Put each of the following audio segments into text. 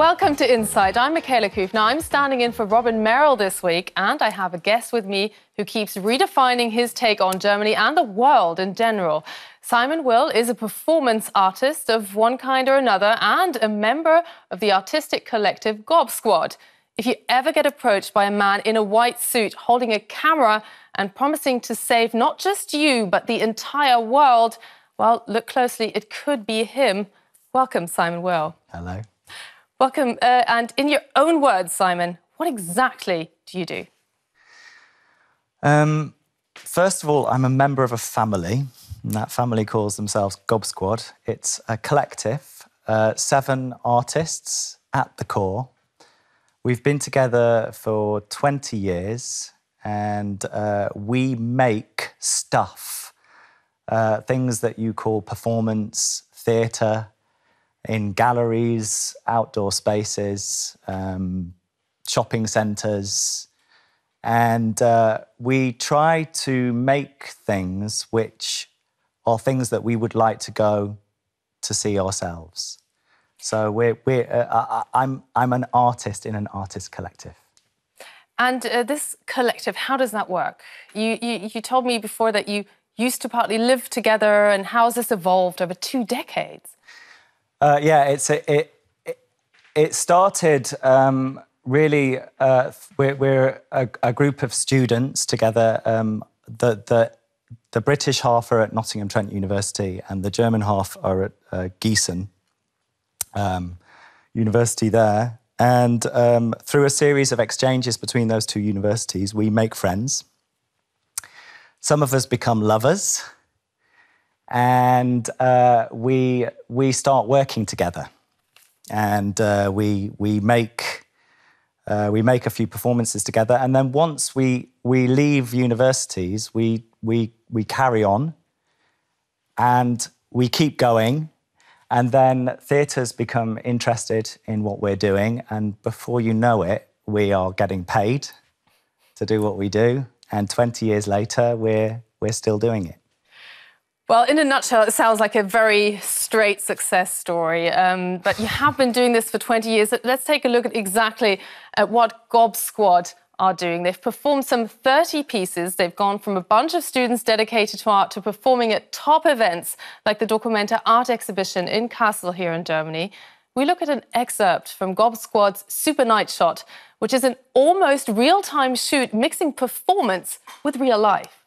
Welcome to Insight. I'm Michaela Küfner. I'm standing in for Robin Merrill this week, and I have a guest with me who keeps redefining his take on Germany and the world in general. Simon Will is a performance artist of one kind or another and a member of the artistic collective Gob Squad. If you ever get approached by a man in a white suit holding a camera and promising to save not just you, but the entire world, well, look closely, it could be him. Welcome, Simon Will. Hello. Welcome. And in your own words, Simon, what exactly do you do? First of all, I'm a member of a family, and that family calls themselves Gob Squad. It's a collective, 7 artists at the core. We've been together for 20 years, and we make stuff, things that you call performance, theatre, in galleries, outdoor spaces, shopping centres. And we try to make things which are things that we would like to go to see ourselves. So I'm an artist in an artist collective. And this collective, how does that work? You told me before that you used to partly live together, and how has this evolved over 2 decades? Yeah, it started really. We're a group of students together. The British half are at Nottingham University, and the German half are at Gießen University there. And through a series of exchanges between those 2 universities, we make friends. Some of us become lovers. And we start working together, and we make a few performances together. And then once we leave universities, we carry on, and we keep going. And then theatres become interested in what we're doing, and before you know it, we are getting paid to do what we do. And 20 years later, we're still doing it. Well, in a nutshell, it sounds like a very straight success story. But you have been doing this for 20 years. Let's take a look at exactly what Gob Squad are doing. They've performed some 30 pieces. They've gone from a bunch of students dedicated to art to performing at top events like the Documenta Art Exhibition in Kassel here in Germany. We look at an excerpt from Gob Squad's Super Night Shot, which is an almost real-time shoot mixing performance with real life.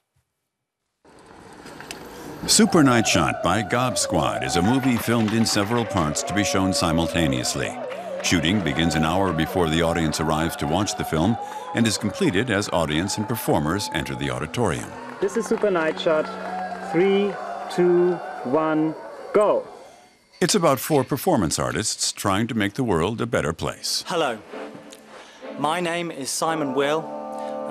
Super Night Shot by Gob Squad is a movie filmed in several parts to be shown simultaneously. Shooting begins an hour before the audience arrives to watch the film and is completed as audience and performers enter the auditorium. This is Super Night Shot. 3, 2, 1, go! It's about 4 performance artists trying to make the world a better place. Hello, my name is Simon Will,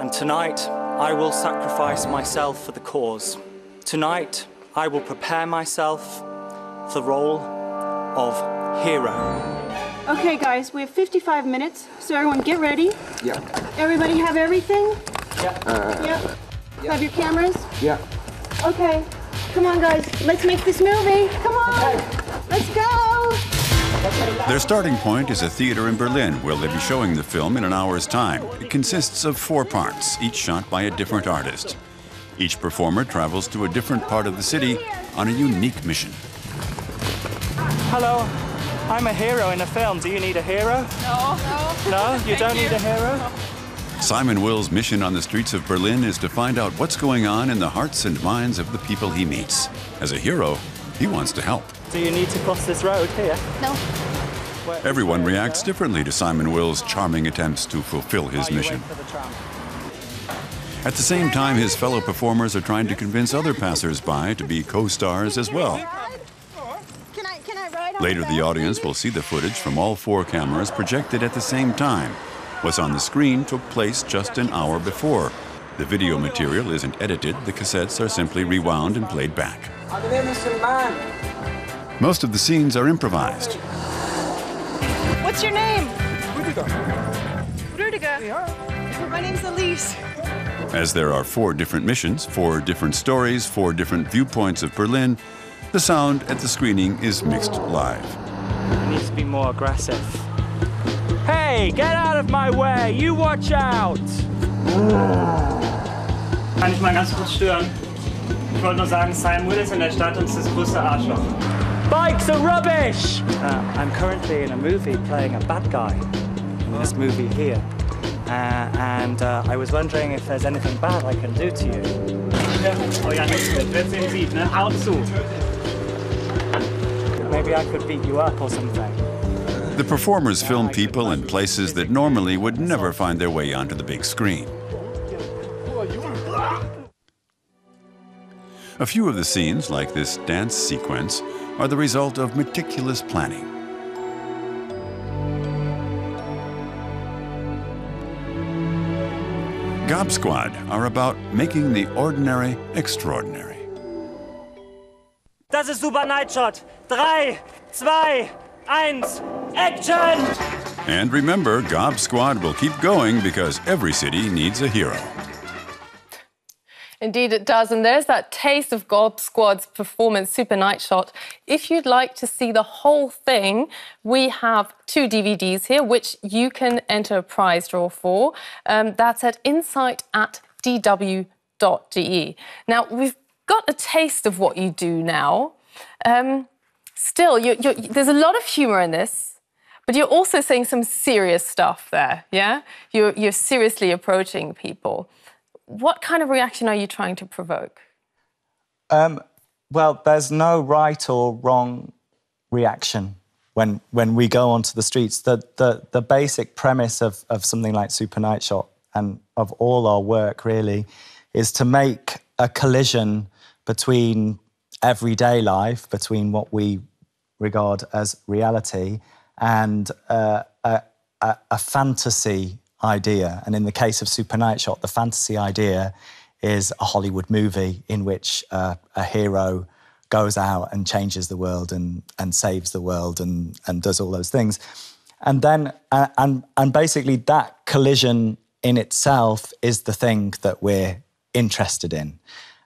and tonight I will sacrifice myself for the cause. Tonight, I will prepare myself for the role of hero. Okay, guys, we have 55 minutes, so everyone get ready. Yeah. Everybody have everything? Yeah. Yeah. Have your cameras? Yeah. Okay, come on, guys, let's make this movie. Come on, let's go. Their starting point is a theater in Berlin where they'll be showing the film in an hour's time. It consists of 4 parts, each shot by a different artist. Each performer travels to a different part of the city on a unique mission. Hello, I'm a hero in a film. Do you need a hero? No. No? You don't need a hero? Simon Will's mission on the streets of Berlin is to find out what's going on in the hearts and minds of the people he meets. As a hero, he wants to help. Do you need to cross this road here? No. Everyone reacts differently to Simon Will's charming attempts to fulfill his mission. At the same time, his fellow performers are trying to convince other passers-by to be co-stars as well. Later, the audience will see the footage from all 4 cameras projected at the same time. What's on the screen took place just an hour before. The video material isn't edited, the cassettes are simply rewound and played back. Most of the scenes are improvised. What's your name? Rudiger. Rudiger. My name's Elise. As there are 4 different missions, 4 different stories, 4 different viewpoints of Berlin, the sound at the screening is mixed live. It needs to be more aggressive. Hey, get out of my way! You watch out! Kann ich mal ganz kurz stören? Ich wollte nur sagen, Simon Will ist in der Stadt und ist das größte Arschloch. Bikes are rubbish! I'm currently in a movie playing a bad guy in this movie here. And I was wondering if there's anything bad I can do to you. Oh ja, nichts mit. Wer den sieht, ne? Haut zu. Maybe I could beat you up or something. The performers film people in places that normally would never find their way onto the big screen. A few of the scenes, like this dance sequence, are the result of meticulous planning. Gob Squad are about making the ordinary extraordinary. Das ist Super Nightshot. 3, 2, 1, Action! And remember, Gob Squad will keep going because every city needs a hero. Indeed it does, and there's that taste of Gob Squad's performance, Super Nightshot. If you'd like to see the whole thing, we have 2 DVDs here, which you can enter a prize draw for. That's at insight@dw.de. Now, we've got a taste of what you do now. Still, there's a lot of humour in this, but you're also saying some serious stuff there, yeah? You're seriously approaching people. What kind of reaction are you trying to provoke? Well, there's no right or wrong reaction when we go onto the streets. The basic premise of something like Super Nightshot and of all our work really is to make a collision between everyday life, between what we regard as reality and a fantasy idea. And in the case of Super Nightshot, the fantasy idea is a Hollywood movie in which a hero goes out and changes the world and saves the world and does all those things. And then and basically that collision in itself is the thing that we're interested in.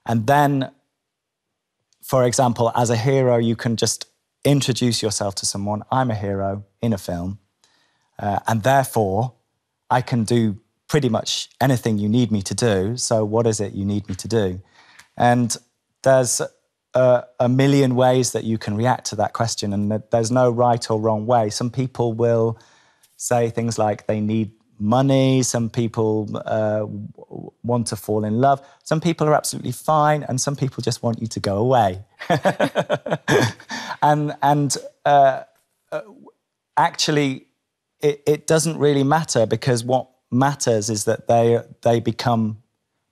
And then, for example, as a hero, you can just introduce yourself to someone. I'm a hero in a film, and therefore I can do pretty much anything you need me to do. So what is it you need me to do? And there's a million ways that you can react to that question, and there's no right or wrong way. Some people will say things like they need money. Some people want to fall in love. Some people are absolutely fine, and some people just want you to go away. and actually, it doesn't really matter, because what matters is that they become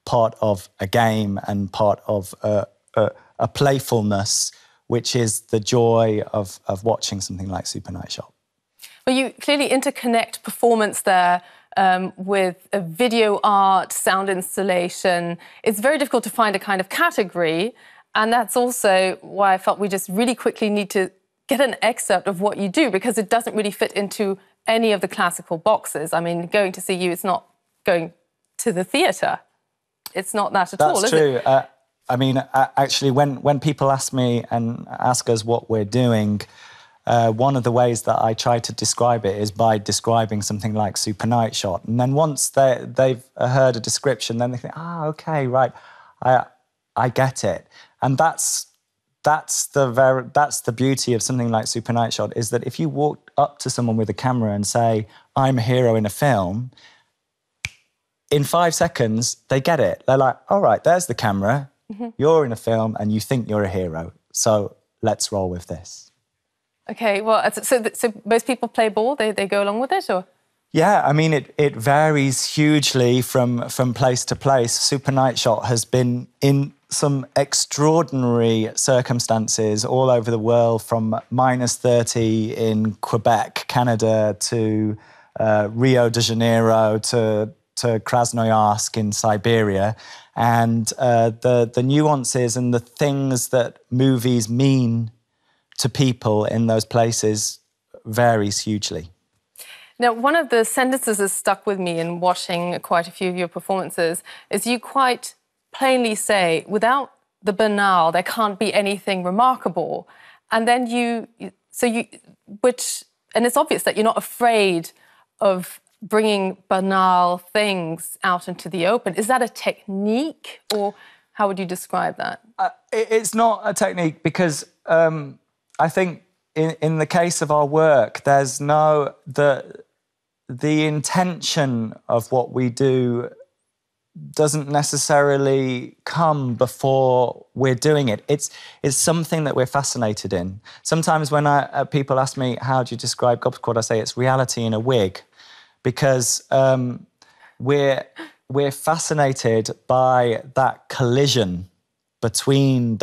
part of a game and part of a playfulness, which is the joy of watching something like Super Nightshot. Well, you clearly interconnect performance there with video art, sound installation. It's very difficult to find a kind of category, and that's also why I felt we just really quickly need to get an excerpt of what you do, because it doesn't really fit into any of the classical boxes. I mean, going to see you, it's not going to the theatre. It's not that at all, is it? That's true. I mean, actually, when people ask me and ask us what we're doing, one of the ways that I try to describe it is by describing something like Super Nightshot. And then once they've heard a description, then they think, OK, right, I get it. And that's the beauty of something like Super Nightshot, is that if you walk up to someone with a camera and say, I'm a hero in a film, in 5 seconds, they get it. They're like, all right, there's the camera. Mm-hmm. You're in a film and you think you're a hero. So let's roll with this. OK, well, so most people play ball? They go along with it, or? Yeah, I mean, it varies hugely from place to place. Super Nightshot has been in some extraordinary circumstances all over the world, from -30 in Quebec, Canada, to Rio de Janeiro, to Krasnoyarsk in Siberia. And the nuances and the things that movies mean to people in those places varies hugely. Now, one of the sentences that stuck with me in watching quite a few of your performances is you quite plainly say, without the banal, there can't be anything remarkable. And then and it's obvious that you're not afraid of bringing banal things out into the open. Is that a technique, or how would you describe that? It's not a technique because I think in the case of our work, there's the intention of what we do doesn't necessarily come before we're doing it. It's something that we're fascinated in. Sometimes when people ask me, how do you describe Gob Squad, I say it's reality in a wig, because we're fascinated by that collision between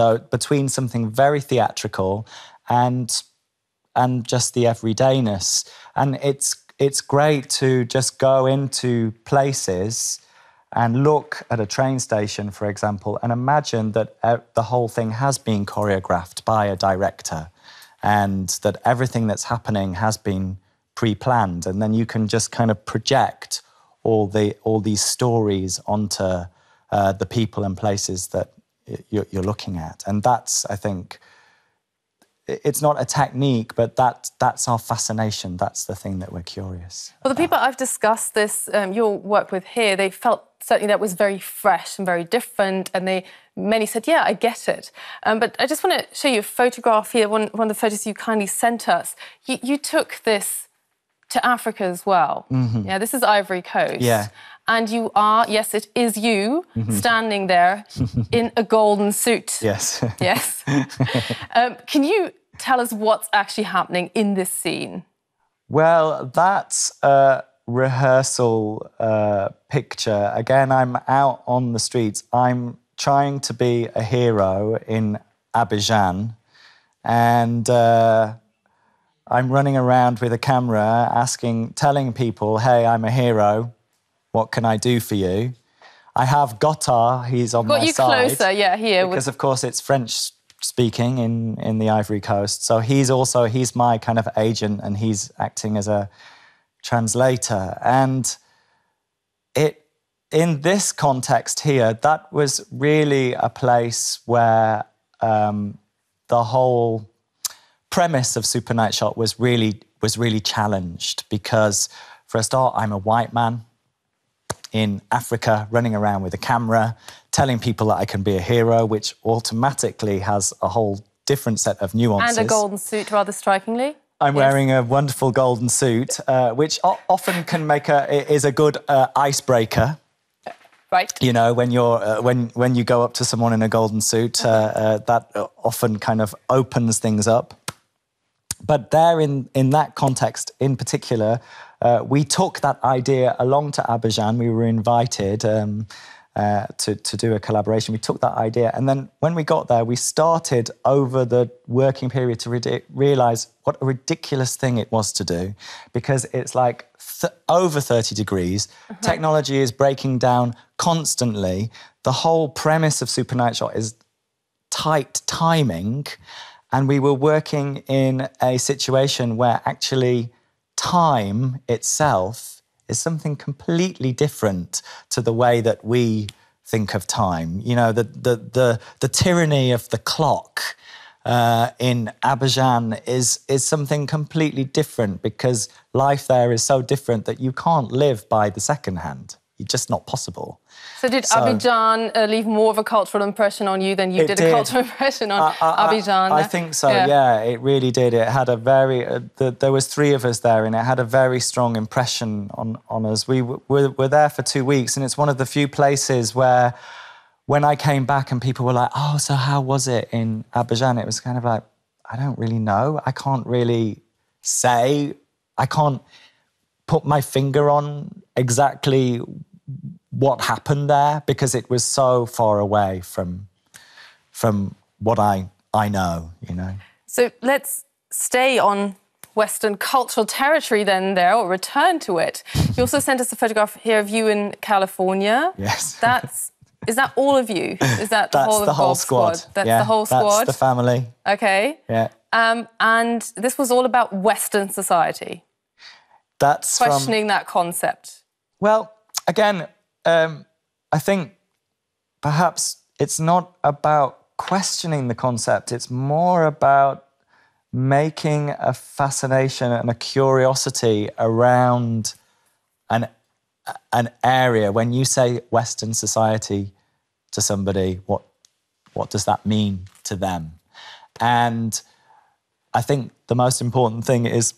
something very theatrical and just the everydayness. And it's great to just go into places and look at a train station, for example, and imagine that the whole thing has been choreographed by a director and that everything that's happening has been pre-planned. And then you can just kind of project all these stories onto the people and places that you're looking at. And that's, I think, it's not a technique, but that's our fascination. That's the thing that we're curious Well, the people I've discussed your work with here, they felt certainly that was very fresh and very different, and many said, yeah, I get it. But I just want to show you a photograph here, one of the photos you kindly sent us. You took this to Africa as well. Mm-hmm. Yeah, this is Ivory Coast. Yeah. And you are, yes, it is you, standing there in a golden suit. Yes. Yes. Can you tell us what's actually happening in this scene? Well, that's a rehearsal picture. Again, I'm out on the streets. I'm trying to be a hero in Abidjan, and I'm running around with a camera telling people, hey, I'm a hero. What can I do for you? I have Gotar, he's on my side. Got you closer, yeah, here. Because, of course, it's French-speaking in the Ivory Coast. So he's my kind of agent, and he's acting as a translator. And in this context here, that was really a place where the whole premise of Super Night Shot was really challenged, because, for a start, I'm a white man in Africa, running around with a camera, telling people that I can be a hero, which automatically has a whole different set of nuances. And a golden suit, rather strikingly. I'm wearing a wonderful golden suit, which often is a good icebreaker. Right. You know, when you go up to someone in a golden suit, that often kind of opens things up. But there, in that context in particular, we took that idea along to Abidjan. We were invited to do a collaboration. We took that idea, and then when we got there, we started over the working period to realise what a ridiculous thing it was to do, because it's like over 30 degrees. Technology is breaking down constantly. The whole premise of Super Night Shot is tight timing, and we were working in a situation where actually time itself is something completely different to the way that we think of time. You know, the tyranny of the clock in Abidjan is something completely different, because life there is so different that you can't live by the second hand. It's just not possible. So did Abidjan leave more of a cultural impression on you than you did a cultural impression on Abidjan? I think so, yeah, it really did. It had a very... there was 3 of us there, and it had a very strong impression on us. We were there for 2 weeks, and it's one of the few places where, when I came back and people were like, oh, so how was it in Abidjan? It was kind of like, I don't really know. I can't really say. I can't put my finger on exactly what happened there, because it was so far away from what I know, you know. So let's stay on Western cultural territory then there, or return to it. You also sent us a photograph here of you in California. Yes. Is that all of you? Is that the whole of the whole Gob squad? That's the whole squad? That's the family. Okay. Yeah. And this was all about Western society. That's questioning that concept. Well, again, I think perhaps it's not about questioning the concept. It's more about making a fascination and a curiosity around an area. When you say Western society to somebody, what does that mean to them? And I think the most important thing is,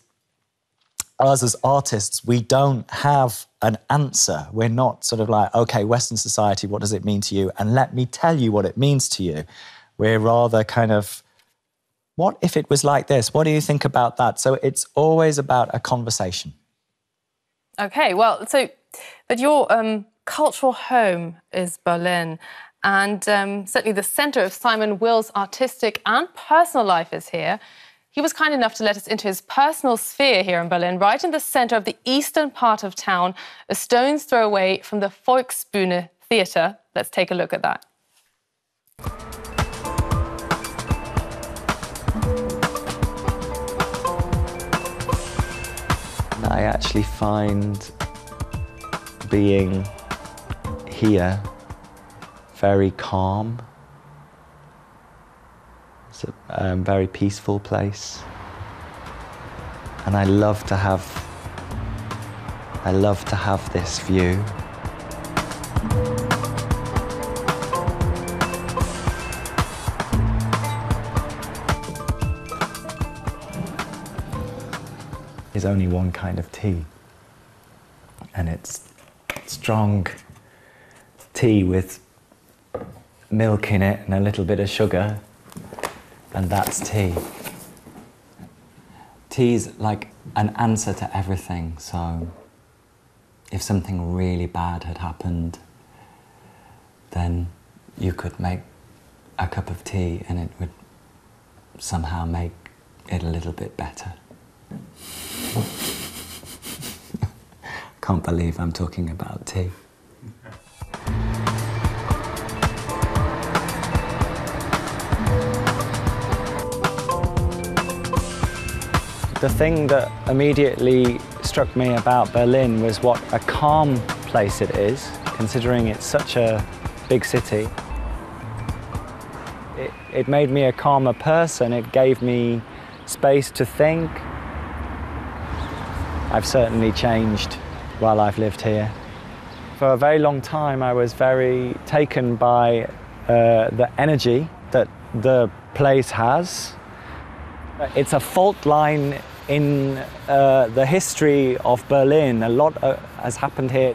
us as artists, we don't have an answer. We're not sort of like, OK, Western society, what does it mean to you? And let me tell you what it means to you. We're rather kind of, what if it was like this? What do you think about that? So it's always about a conversation. OK, well, so but your cultural home is Berlin, and certainly the centre of Simon Will's artistic and personal life is here. He was kind enough to let us into his personal sphere here in Berlin, right in the centre of the eastern part of town, a stone's throw away from the Volksbühne Theatre. Let's take a look at that. I actually find being here very calm. It's a very peaceful place, and I love to have this view. There's only one kind of tea, and it's strong tea with milk in it and a little bit of sugar, and that's tea. Tea's like an answer to everything, so if something really bad had happened, then you could make a cup of tea and it would somehow make it a little bit better. Can't believe I'm talking about tea. The thing that immediately struck me about Berlin was what a calm place it is, considering it's such a big city. It made me a calmer person. It gave me space to think. I've certainly changed while I've lived here. For a very long time, I was very taken by the energy that the place has. It's a fault line in the history of Berlin. A lot has happened here.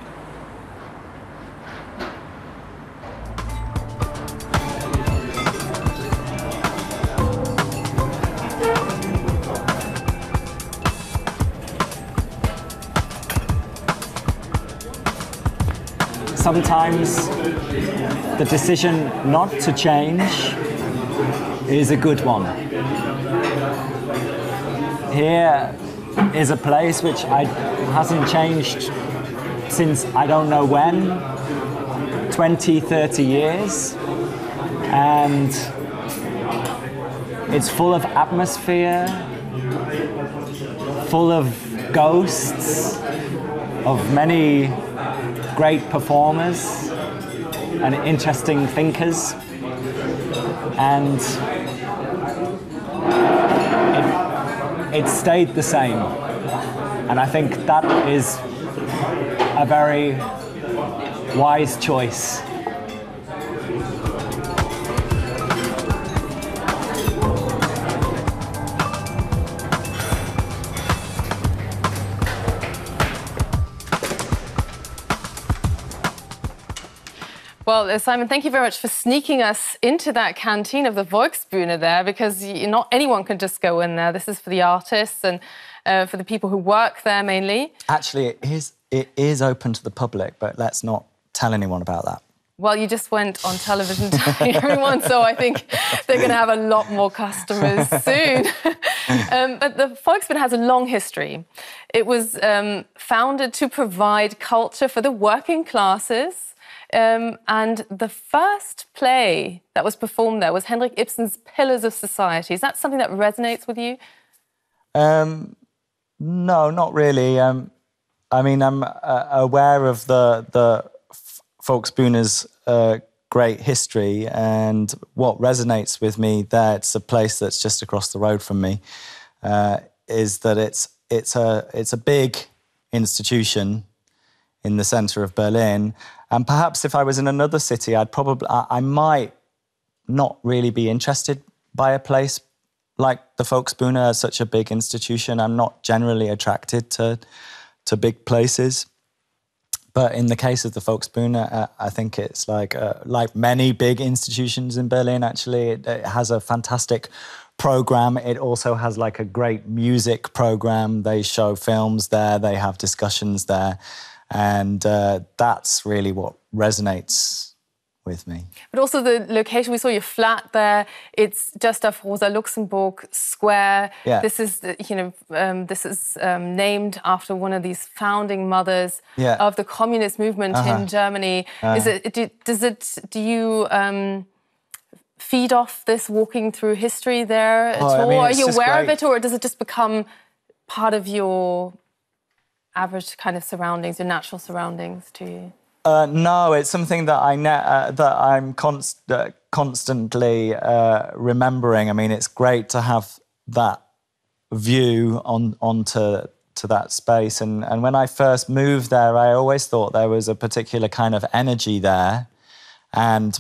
Sometimes the decision not to change is a good one. Here is a place which hasn't changed since I don't know when, 20, 30 years, and it's full of atmosphere, full of ghosts, of many great performers and interesting thinkers, and it stayed the same. And I think that is a very wise choice. Well, Simon, thank you very much for sneaking us into that canteen of the Volksbühne there, because not anyone can just go in there. This is for the artists and for the people who work there mainly. Actually, it is open to the public, but let's not tell anyone about that. Well, you just went on television telling everyone, so I think they're going to have a lot more customers soon. But the Volksbühne has a long history. It was founded to provide culture for the working classes. And the first play that was performed there was Henrik Ibsen's Pillars of Society. Is that something that resonates with you? No, not really. I mean, I'm aware of the Volksbühne's great history, and what resonates with me there, it's a place that's just across the road from me, is that it's a big institution. in the centre of Berlin. And perhaps if I was in another city, I might not really be interested by a place like the Volksbühne as such a big institution. I'm not generally attracted to big places. But in the case of the Volksbühne, I think it's like many big institutions in Berlin, actually, it has a fantastic program. It also has like a great music program. They show films there, they have discussions there. And that's really what resonates with me. But also the location, we saw your flat there. It's just off Rosa Luxemburg Square. Yeah. This is, named after one of these founding mothers of the communist movement in Germany. Do you feed off this walking through history there at all? Are you aware of it, or does it just become part of your average kind of surroundings, your natural surroundings to you? No, it's something that I'm constantly remembering. I mean, it's great to have that view onto that space. And when I first moved there, I always thought there was a particular kind of energy there. And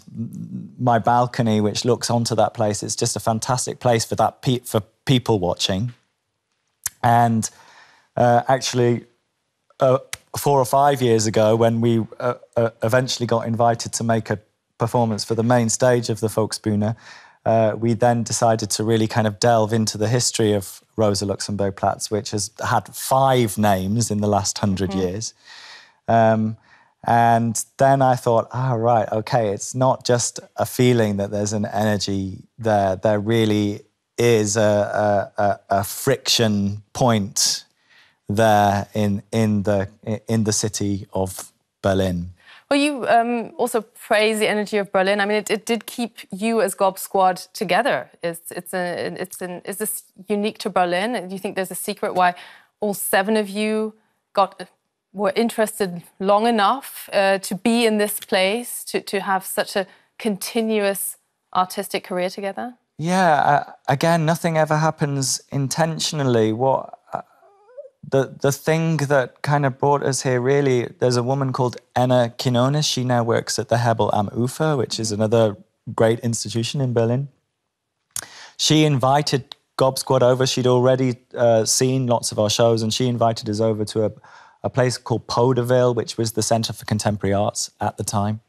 my balcony, which looks onto that place, it's just a fantastic place for for people watching. And actually, 4 or 5 years ago, when we eventually got invited to make a performance for the main stage of the Volksbühne, we then decided to really kind of delve into the history of Rosa Luxemburg Platz, which has had 5 names in the last 100 years. And then I thought, right, okay, it's not just a feeling that there's an energy there. There really is a friction point there in the city of Berlin. Well, you also praise the energy of Berlin. I mean, it did keep you as Gob Squad together. Is this unique to Berlin? Do you think there's a secret why all 7 of you were interested long enough to be in this place, to have such a continuous artistic career together? Yeah, again, nothing ever happens intentionally. The thing that kind of brought us here, really, there's a woman called Enna Quinones. She now works at the Hebel am Ufer, which is another great institution in Berlin. She invited Gob Squad over. She'd already seen lots of our shows, and she invited us over to a place called Podeville, which was the Centre for Contemporary Arts at the time.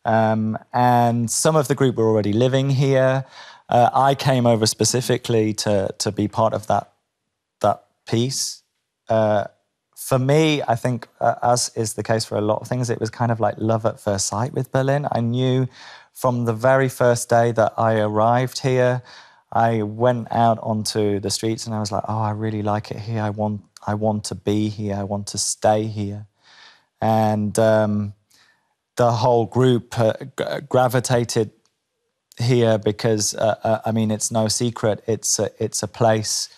And some of the group were already living here. I came over specifically to be part of that piece. For me, I think, as is the case for a lot of things, it was kind of like love at first sight with Berlin. I knew from the very first day that I arrived here, I went out onto the streets and I was like, I really like it here. I want to be here. I want to stay here. And the whole group gravitated here because, I mean, it's no secret. It's a place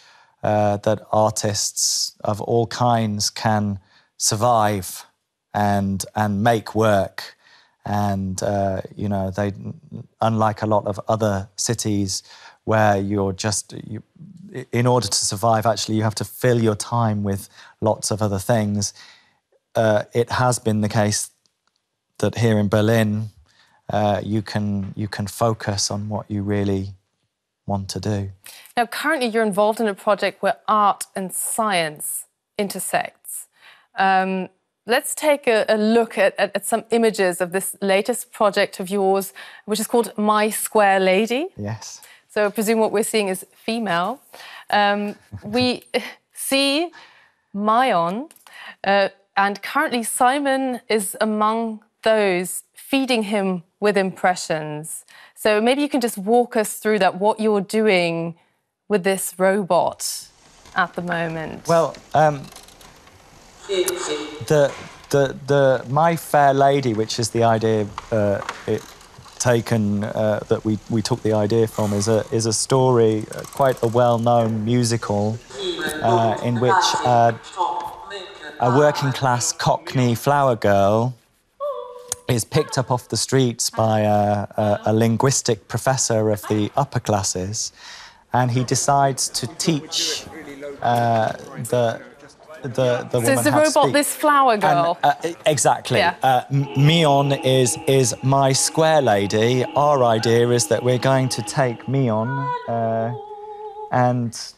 that artists of all kinds can survive and make work. And, they, unlike a lot of other cities where in order to survive, actually, you have to fill your time with lots of other things. It has been the case that here in Berlin, you can focus on what you really want to do. Now, currently you're involved in a project where art and science intersects. Let's take a look at some images of this latest project of yours, which is called My Square Lady. Yes. So I presume what we're seeing is female. We see Mayon, and currently Simon is among those feeding him with impressions. So maybe you can just walk us through that, what you're doing with this robot at the moment. Well, the My Fair Lady, which is the idea that we took the idea from, is a story, quite a well-known musical, in which a working-class Cockney flower girl is picked up off the streets by a linguistic professor of the upper classes, and he decides to teach the So woman is the how to robot speak. this flower girl? And, exactly. Yeah. Mion is my square lady. Our idea is that we're going to take Mion and...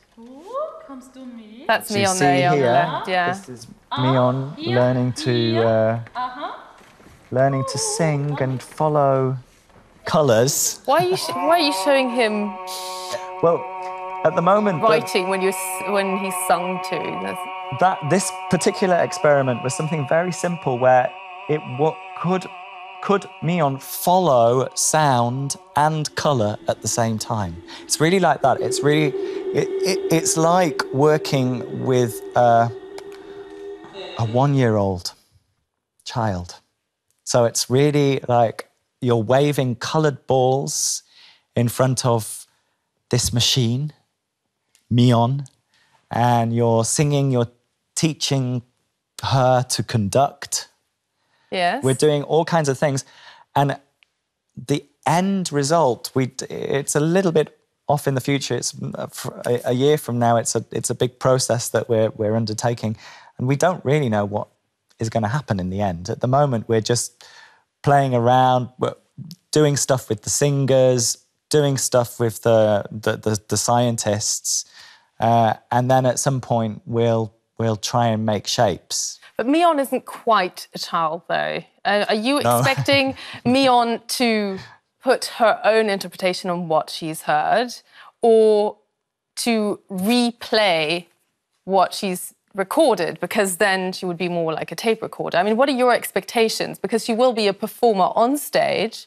That's Do you me on see there, on the here? left, yeah. This is Mion learning to sing and follow colours. Why are you showing him Well, at the moment, writing when he's sung to? this particular experiment was something very simple, where could Mion follow sound and colour at the same time. It's really like that. It's really it's like working with a 1-year-old child. So it's really like you're waving coloured balls in front of this machine, Mion, and you're singing, you're teaching her to conduct. Yes. We're doing all kinds of things. And the end result, it's a little bit off in the future. It's a year from now. It's a big process that we're undertaking. And we don't really know what is going to happen in the end. At the moment, we're just playing around, doing stuff with the singers, doing stuff with the scientists. And then at some point, we'll try and make shapes. But Mion isn't quite a child, though. Are you expecting Mion to put her own interpretation on what she's heard, or to replay what she's recorded, because then she would be more like a tape recorder? I mean, what are your expectations? Because she will be a performer on stage.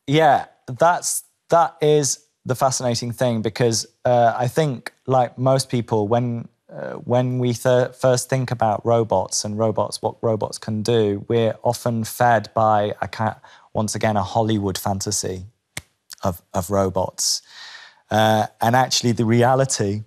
Yeah, that is the fascinating thing, because I think, like most people, when we first think about robots and what robots can do, we're often fed by once again a Hollywood fantasy of robots, and actually the reality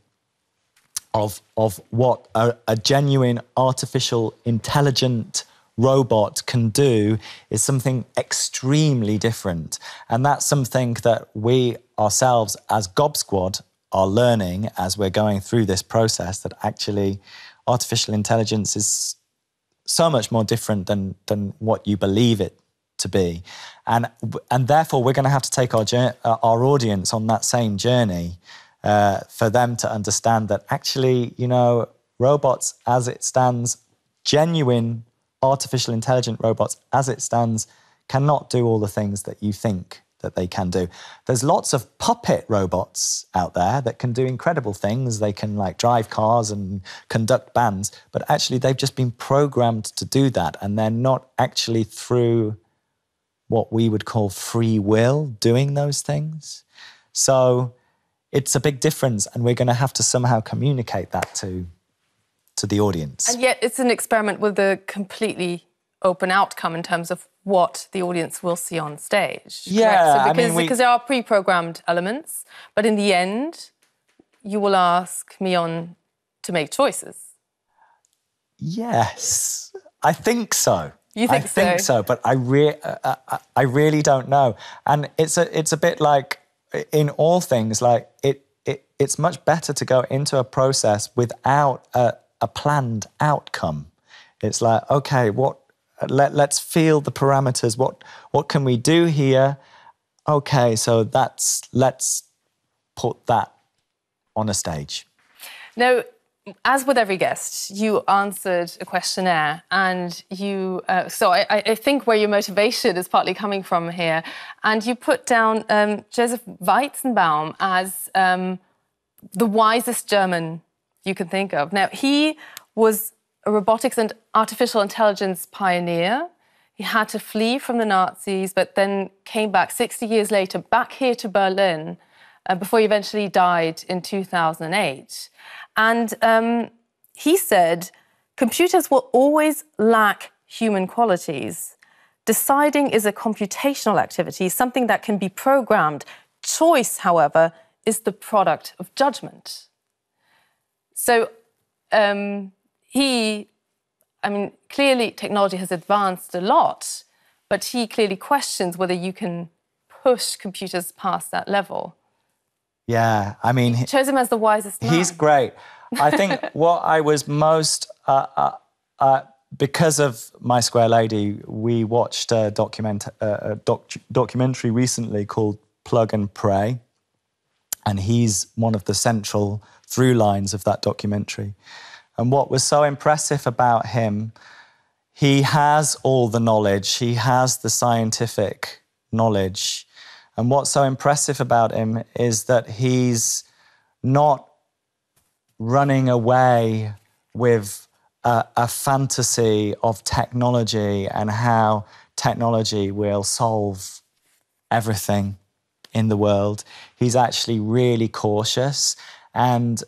of what a genuine artificial intelligent robot can do is something extremely different. And that's something that we ourselves as Gob Squad are learning as we're going through this process, that actually artificial intelligence is so much more different than what you believe it to be. And therefore we're going to have to take our audience on that same journey for them to understand that actually, you know, robots as it stands, genuine artificial intelligent robots as it stands, cannot do all the things that you think that they can do. There's lots of puppet robots out there that can do incredible things. They can like drive cars and conduct bands, but actually they've just been programmed to do that, and they're not actually through what we would call free will doing those things. So it's a big difference, and we're going to have to somehow communicate that to the audience. And yet it's an experiment with a completely open outcome in terms of what the audience will see on stage. Yeah, so because there are pre-programmed elements, but in the end, you will ask Mion to make choices. Yes, I think so. You think so? I think so, but I really don't know. And it's a bit like in all things, like it's much better to go into a process without a planned outcome. It's like, okay, let's feel the parameters. What can we do here? Okay, so let's put that on a stage. Now, as with every guest, you answered a questionnaire, and you. So I think where your motivation is partly coming from here, and you put down Joseph Weizenbaum as the wisest German you can think of. Now, he was a robotics and artificial intelligence pioneer. He had to flee from the Nazis, but then came back 60 years later, back here to Berlin, before he eventually died in 2008. And he said, computers will always lack human qualities. Deciding is a computational activity, something that can be programmed. Choice, however, is the product of judgment. So clearly technology has advanced a lot, but he clearly questions whether you can push computers past that level. Yeah, I mean... He chose him as the wisest man. He's great. I think what I was most... because of My Square Lady, we watched a documentary recently called Plug and Pray, and he's one of the central through lines of that documentary. And what was so impressive about him, he has all the knowledge, he has the scientific knowledge. And what's so impressive about him is that he's not running away with a fantasy of technology and how technology will solve everything in the world. He's actually really cautious. And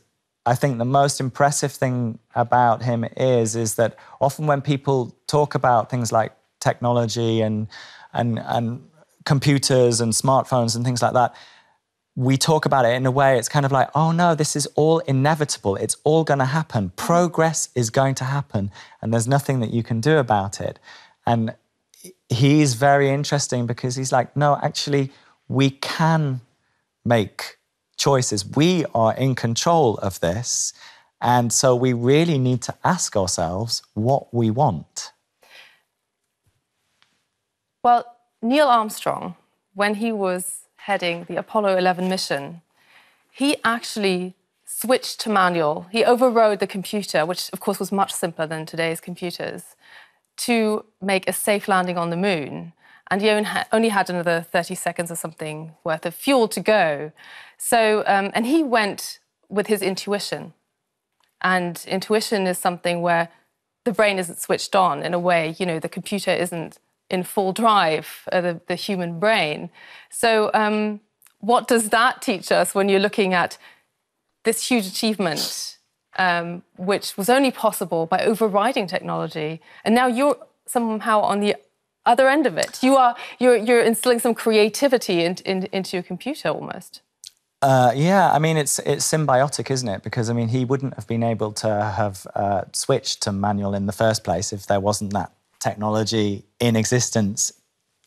I think the most impressive thing about him is that often when people talk about things like technology and computers and smartphones and things like that, we talk about it in a way, it's kind of like, oh no, this is all inevitable. It's all going to happen. Progress is going to happen, and there's nothing that you can do about it. And he's very interesting because he's like, no, actually, we can make choices. We are in control of this. And so we really need to ask ourselves what we want. Well, Neil Armstrong, when he was heading the Apollo 11 mission, he actually switched to manual. He overrode the computer, which of course was much simpler than today's computers, to make a safe landing on the moon. And he only had another 30 seconds or something worth of fuel to go. So, and he went with his intuition. And intuition is something where the brain isn't switched on in a way, you know, the computer isn't in full drive, the human brain. So what does that teach us when you're looking at this huge achievement, which was only possible by overriding technology, and now you're somehow on the other end of it? You're instilling some creativity into your computer almost. Yeah, I mean, it's symbiotic, isn't it? Because, I mean, he wouldn't have been able to have switched to manual in the first place if there wasn't that technology in existence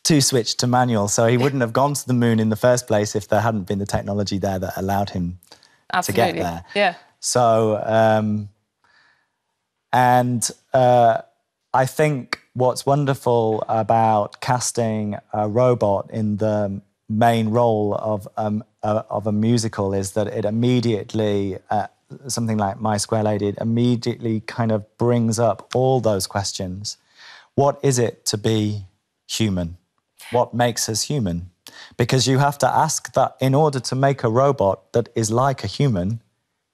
to switch to manual. So he wouldn't have gone to the moon in the first place if there hadn't been the technology there that allowed him to get there. Yeah. So, I think what's wonderful about casting a robot in the main role of a musical is that it immediately, something like My Square Lady, it immediately kind of brings up all those questions. What is it to be human? What makes us human? Because you have to ask that in order to make a robot that is like a human,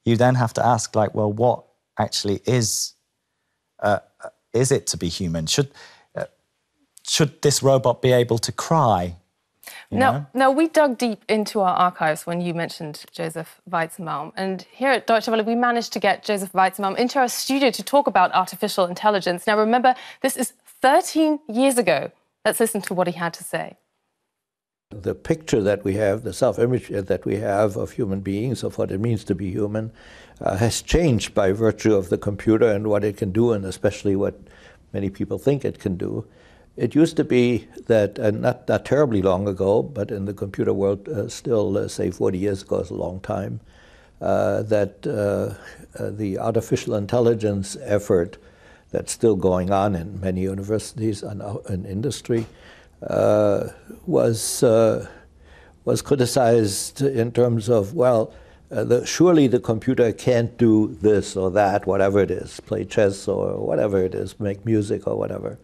you then have to ask, like, well, what actually is it to be human? Should this robot be able to cry? Now, we dug deep into our archives when you mentioned Joseph Weizenbaum. And here at Deutsche Welle, we managed to get Joseph Weizenbaum into our studio to talk about artificial intelligence. Now, remember, this is 13 years ago. Let's listen to what he had to say. The picture that we have, the self-image that we have of human beings, of what it means to be human, has changed by virtue of the computer and what it can do, and especially what many people think it can do. It used to be that, not terribly long ago, but in the computer world still, say 40 years ago is a long time, that the artificial intelligence effort that's still going on in many universities and industry was criticized in terms of, well, surely the computer can't do this or that, whatever it is, play chess or whatever it is, make music or whatever.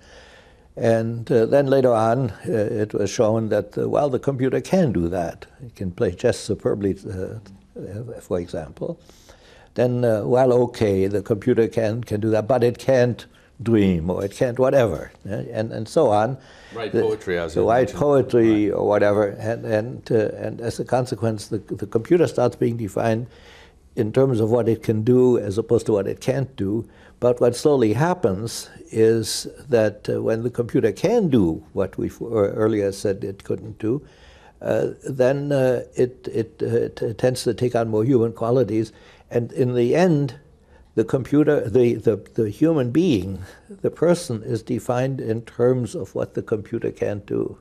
And then later on, it was shown that, well, the computer can do that. It can play chess superbly, for example. Then, well, okay, the computer can do that, but it can't dream, or it can't whatever, and so on. Write poetry, as you write mentioned. poetry, right. or whatever, and as a consequence, the computer starts being defined in terms of what it can do as opposed to what it can't do. But what slowly happens is that when the computer can do what we earlier said it couldn't do, then it tends to take on more human qualities, and in the end, the computer, the human being, the person, is defined in terms of what the computer can't do.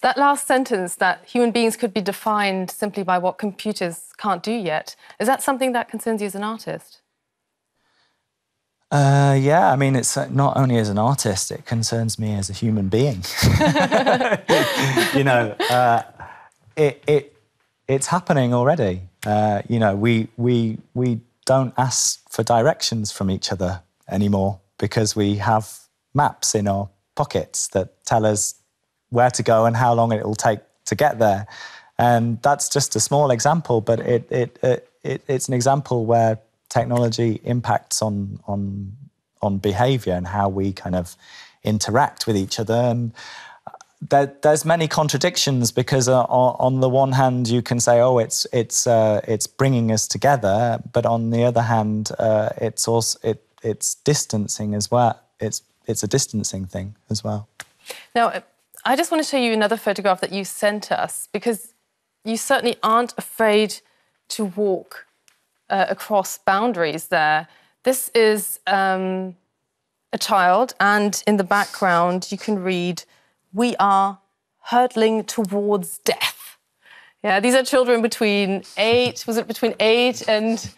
That last sentence, that human beings could be defined simply by what computers can't do yet, is that something that concerns you as an artist? Yeah, I mean, it's not only as an artist, it concerns me as a human being. You know, it's happening already. You know, we don't ask for directions from each other anymore because we have maps in our pockets that tell us where to go and how long it will take to get there. And that's just a small example, but it's an example where technology impacts on behaviour and how we kind of interact with each other. And there's many contradictions because on the one hand you can say, oh, it's bringing us together, but on the other hand, it's distancing as well. It's a distancing thing as well. Now, I just want to show you another photograph that you sent us, because you certainly aren't afraid to walk across boundaries there. This is a child, and in the background you can read, "We are hurtling towards death." Yeah, these are children between 8 and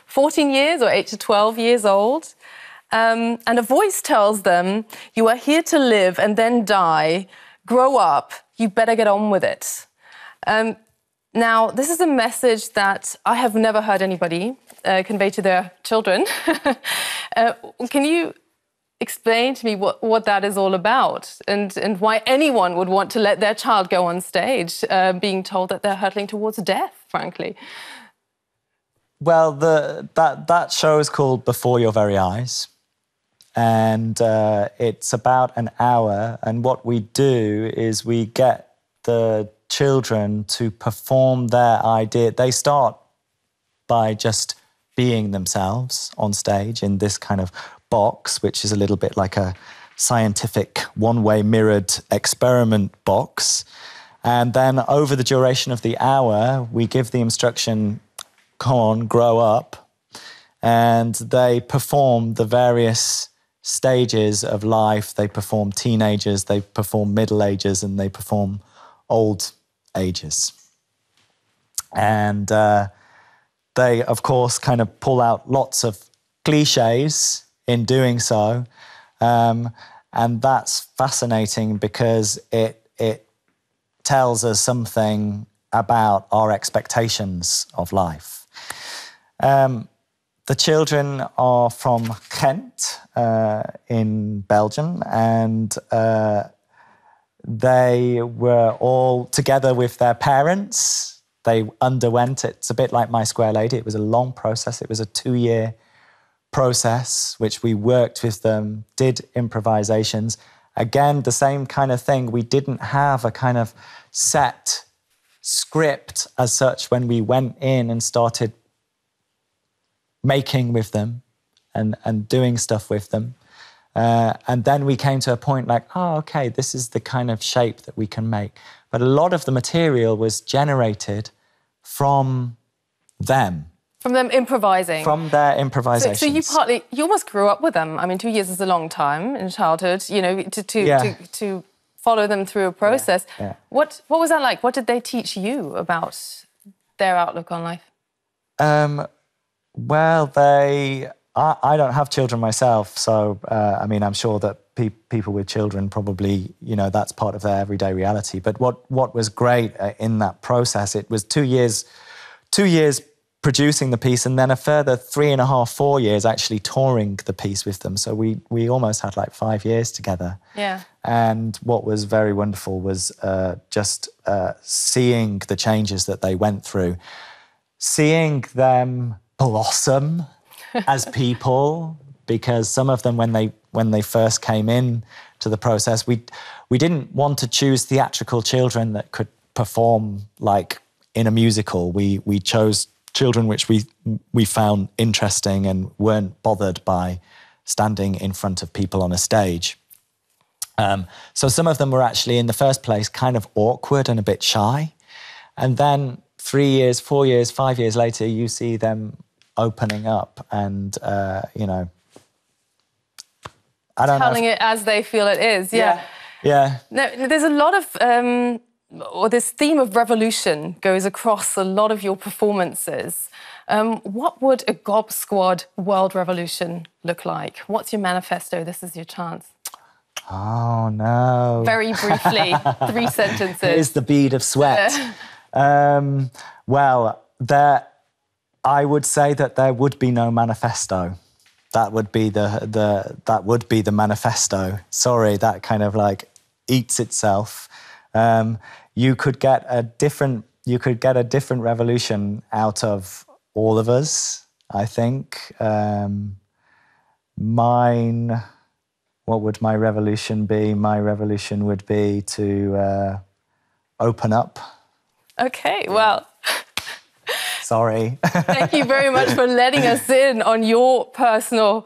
14 years, or 8 to 12 years old. And a voice tells them, "You are here to live and then die. Grow up. You better get on with it." Now, this is a message that I have never heard anybody convey to their children. Can you explain to me what that is all about, and why anyone would want to let their child go on stage being told that they're hurtling towards death, frankly? Well, that show is called Before Your Very Eyes. And it's about an hour. And what we do is we get the children to perform their idea. They start by just being themselves on stage in this kind of box, which is a little bit like a scientific one-way mirrored experiment box. And then over the duration of the hour, we give the instruction, come on, grow up. And they perform the various stages of life. They perform teenagers, they perform middle ages, and they perform old ages. And they, of course, kind of pull out lots of cliches in doing so. And that's fascinating because it tells us something about our expectations of life. The children are from Ghent in Belgium, and they were all together with their parents. They underwent, it's a bit like My Square Lady, it was a long process. It was a 2-year process, which we worked with them, did improvisations. Again, the same kind of thing. We didn't have a kind of set script as such when we went in and started making with them and doing stuff with them. And then we came to a point like, oh, okay, this is the kind of shape that we can make. But a lot of the material was generated from them. From them improvising? From their improvisations. So you almost grew up with them. I mean, 2 years is a long time in childhood, you know, to follow them through a process. Yeah. What was that like? What did they teach you about their outlook on life? Well, I don't have children myself, so, I mean, I'm sure that people with children probably, you know, that's part of their everyday reality. But what was great in that process, it was 2 years producing the piece, and then a further 3.5, 4 years actually touring the piece with them. So we almost had like 5 years together. Yeah. And what was very wonderful was just seeing the changes that they went through, seeing them blossom as people, because some of them, when they first came in to the process, we didn't want to choose theatrical children that could perform like in a musical. We chose children which we found interesting and weren't bothered by standing in front of people on a stage. So some of them were actually in the first place kind of awkward and a bit shy. And then 3 years, 4 years, 5 years later, you see them opening up and, you know, I don't know. Telling it as they feel it is, yeah. Yeah. Now, there's a lot of, or this theme of revolution goes across a lot of your performances. What would a Gob Squad world revolution look like? What's your manifesto? This is your chance. Oh, no. Very briefly, 3 sentences. Here's the bead of sweat. Well, I would say that there would be no manifesto. That would be the manifesto. Sorry, that kind of like eats itself. You could get a different revolution out of all of us, I think. What would my revolution be? My revolution would be to open up. Okay, well... Sorry. Thank you very much for letting us in on your personal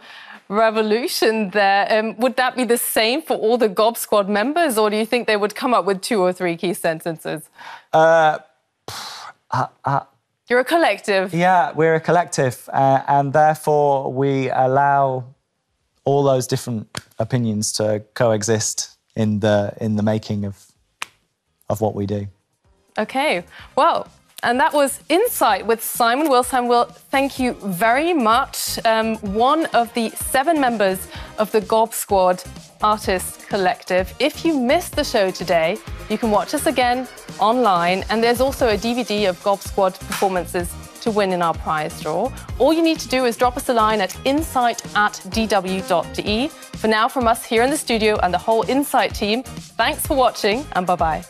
revolution there. Would that be the same for all the Gob Squad members, or do you think they would come up with 2 or 3 key sentences? You're a collective. Yeah, we're a collective, and therefore we allow all those different opinions to coexist in the making of what we do. Okay, well, and that was Insight with Simon Will. Simon Will, thank you very much. One of the 7 members of the Gob Squad Artist Collective. If you missed the show today, you can watch us again online, and there's also a DVD of Gob Squad performances to win in our prize draw. All you need to do is drop us a line at insight@dw.de. For now, from us here in the studio and the whole Insight team, thanks for watching and bye-bye.